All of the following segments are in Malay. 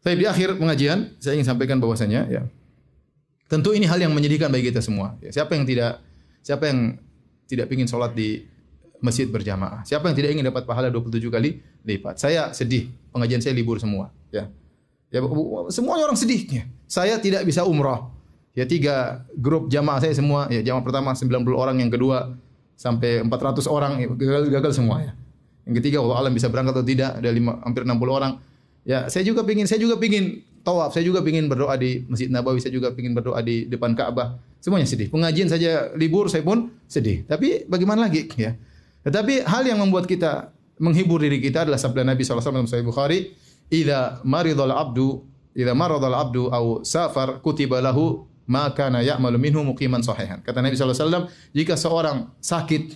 Tapi di akhir pengajian saya ingin sampaikan bahwasanya ya, tentu ini hal yang menyedihkan bagi kita semua. Ya, siapa yang tidak ingin sholat di masjid berjamaah? Siapa yang tidak ingin dapat pahala 27 kali lipat? Saya sedih, pengajian saya libur semua. Ya, semua orang sedih. Ya. Saya tidak bisa umrah. Ya 3 grup jamaah saya semua. Ya jamaah pertama 90 orang, yang kedua sampai 400 orang gagal semua. Ya. Yang ketiga, wallahu alam bisa berangkat atau tidak, ada hampir 60 orang. Ya saya juga pingin tawaf, saya juga ingin berdoa di Masjid Nabawi, saya juga ingin berdoa di depan Ka'bah. Semuanya sedih. Pengajian saja libur, saya pun sedih. Tapi bagaimana lagi? Ya. Tetapi hal yang membuat kita menghibur diri kita adalah sabda Nabi SAW dalam Sahih Bukhari, "Idza maradal abdu aw safar kutiba lahu ma kana ya'malu minhu muqiman sahihan." Kata Nabi SAW, jika seorang sakit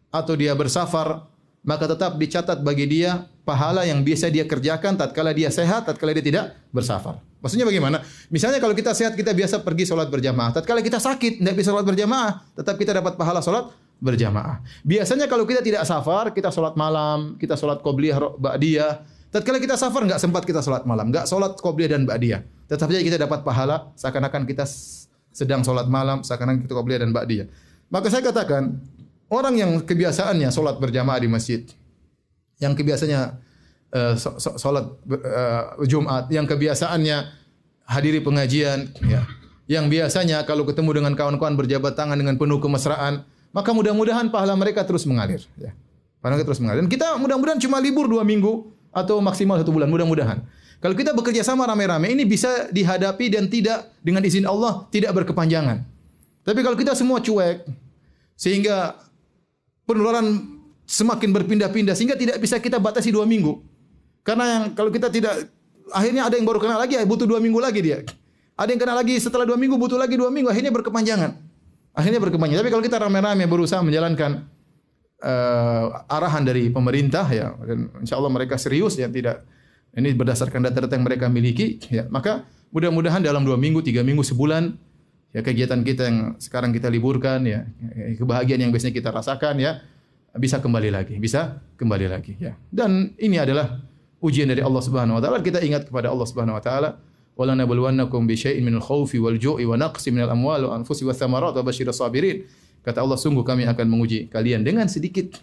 atau dia bersafar, maka tetap dicatat bagi dia pahala yang biasa dia kerjakan tatkala dia sehat, tatkala dia tidak bersafar. Maksudnya bagaimana? Misalnya kalau kita sehat, kita biasa pergi sholat berjamaah. Tatkala kita sakit, tidak bisa sholat berjamaah, tetap kita dapat pahala sholat berjamaah. Biasanya kalau kita tidak safar, kita sholat malam, kita sholat qobliyah, ba'diyah. Tatkala kita safar, enggak sempat kita sholat malam, enggak sholat qobliyah dan ba'diyah. Tetap saja kita dapat pahala seakan-akan kita sedang sholat malam, seakan-akan kita qobliyah dan ba'diyah. Maka saya katakan, orang yang kebiasaannya sholat berjamaah di masjid, yang kebiasaannya sholat Jumat, yang kebiasaannya hadiri pengajian, ya, yang biasanya kalau ketemu dengan kawan-kawan berjabat tangan dengan penuh kemesraan, maka mudah-mudahan pahala mereka terus mengalir. Ya. Pahala mereka terus mengalir. Dan kita mudah-mudahan cuma libur 2 minggu atau maksimal 1 bulan, mudah-mudahan. Kalau kita bekerja sama rame-rame, ini bisa dihadapi dan tidak, dengan izin Allah, tidak berkepanjangan. Tapi kalau kita semua cuek, sehingga penularan semakin berpindah-pindah, sehingga tidak bisa kita batasi 2 minggu. Karena kalau kita tidak, akhirnya ada yang baru kena lagi, butuh 2 minggu lagi dia. Ada yang kena lagi setelah 2 minggu, butuh lagi 2 minggu, akhirnya berkepanjangan. Tapi kalau kita rame-rame berusaha menjalankan arahan dari pemerintah, ya, dan insya Allah mereka serius, ya, tidak, ini berdasarkan data-data yang mereka miliki, ya, maka mudah-mudahan dalam 2 minggu, 3 minggu, sebulan, ya, kegiatan kita yang sekarang kita liburkan, ya, kebahagiaan yang biasanya kita rasakan, ya, bisa kembali lagi, ya. Dan ini adalah ujian dari Allah Subhanahu wa taala. Kita ingat kepada Allah Subhanahu wa taala, "Wa lanabluwannakum bi syai'in minal khaufi wal ju'i wa naqsin minal amwali wa anfusi wath thamarat wa basyirus sabirin." Kata Allah, sungguh kami akan menguji kalian dengan sedikit,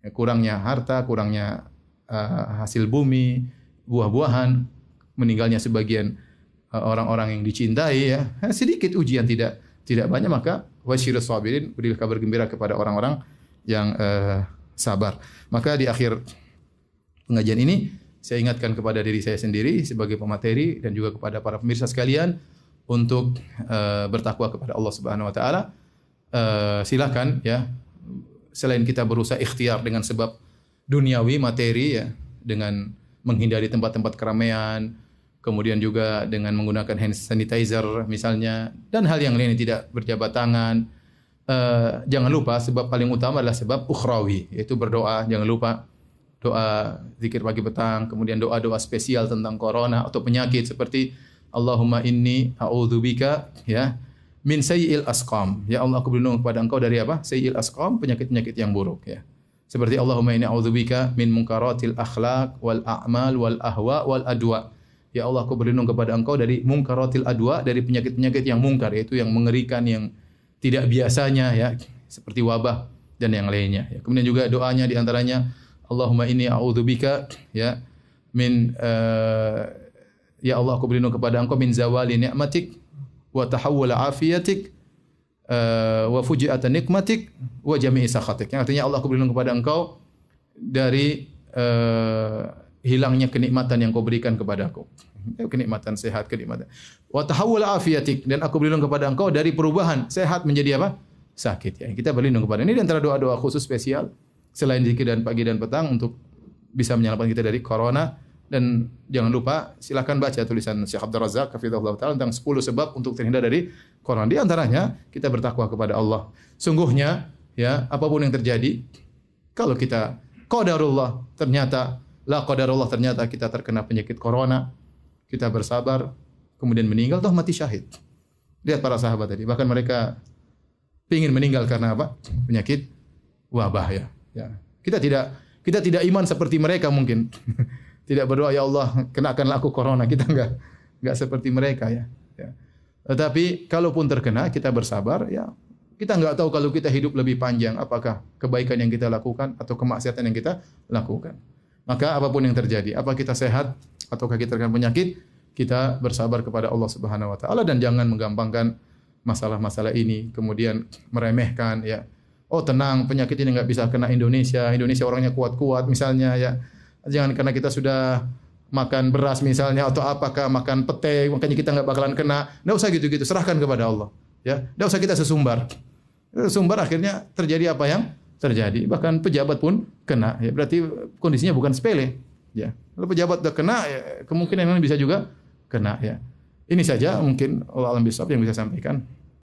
ya, kurangnya harta, kurangnya hasil bumi, buah-buahan, meninggalnya sebagian orang-orang yang dicintai, ya. Sedikit ujian, tidak banyak, maka wasyirus sabirin, berilah kabar gembira kepada orang-orang yang sabar. Maka di akhir pengajian ini saya ingatkan kepada diri saya sendiri sebagai pemateri dan juga kepada para pemirsa sekalian untuk bertakwa kepada Allah Subhanahu wa taala. Silakan, ya, selain kita berusaha ikhtiar dengan sebab duniawi, materi, ya, dengan menghindari tempat-tempat keramaian, kemudian juga dengan menggunakan hand sanitizer misalnya, dan hal yang lain yang tidak berjabat tangan. Jangan lupa sebab paling utama adalah sebab ukhrawi, yaitu berdoa. Jangan lupa doa zikir pagi petang, kemudian doa-doa spesial tentang corona atau penyakit seperti Allahumma inni a'udzubika, ya, min sayyi'il asqam. Ya Allah, aku berlindung kepada Engkau dari apa? Sayyi'il asqam, penyakit-penyakit yang buruk, ya. Seperti Allahumma inni a'udzubika min munkaratil akhlaq wal a'mal wal ahwa wal adwa. Ya Allah, aku berlindung kepada Engkau dari munkaratil adwa, dari penyakit-penyakit yang mungkar, yaitu yang mengerikan, yang tidak biasanya, ya, seperti wabah dan yang lainnya, ya. Kemudian juga doanya di antaranya Allahumma inni a'udzubika, ya, min ya Allah, aku berlindung kepada Engkau min zawali ni'matik wa tahawwul afiyatik wa fuji'atan nikmatik wa jami'i sakhatik. Yang artinya Allah, aku berlindung kepada Engkau dari hilangnya kenikmatan yang Kau berikan kepadaku. Kenikmatan sehat, kenikmatan. Wa tahawwul afiyatik, dan aku berlindung kepada Engkau dari perubahan sehat menjadi apa? Sakit, ya. Kita berlindung kepada ini di antara doa-doa khusus spesial selain zikir dan pagi dan petang untuk bisa menyelamatkan kita dari corona. Dan jangan lupa silakan baca tulisan Syekh Abdul Razak hafizahullah taala tentang 10 sebab untuk terhindar dari corona. Di antaranya kita bertakwa kepada Allah. Sungguhnya, ya, apapun yang terjadi, kalau kita qadarullah ternyata kita terkena penyakit corona, kita bersabar kemudian meninggal, toh mati syahid. Lihat para sahabat tadi, bahkan mereka ingin meninggal karena apa? Penyakit wabah, ya. Ya. Kita tidak iman seperti mereka mungkin. tidak berdoa ya Allah kenakanlah aku corona. Kita enggak seperti mereka ya. Ya. Tetapi kalaupun terkena kita bersabar ya. Kita enggak tahu kalau kita hidup lebih panjang apakah kebaikan yang kita lakukan atau kemaksiatan yang kita lakukan. Maka apapun yang terjadi, apa kita sehat ataukah kita terkena penyakit, kita bersabar kepada Allah Subhanahu wa taala dan jangan menggampangkan masalah-masalah ini, kemudian meremehkan ya. Oh, tenang, penyakit ini enggak bisa kena Indonesia. Indonesia orangnya kuat-kuat misalnya ya. Jangan karena kita sudah makan beras misalnya atau apakah makan pete makanya kita enggak bakalan kena. Enggak usah gitu-gitu, serahkan kepada Allah. Ya, enggak usah kita sesumbar. Sesumbar akhirnya terjadi apa yang terjadi. Bahkan pejabat pun kena. Ya, berarti kondisinya bukan sepele. Ya. Kalau pejabat sudah kena, ya, kemungkinan bisa juga kena. Ya. Ini saja mungkin Allah alam bisawab yang bisa sampaikan.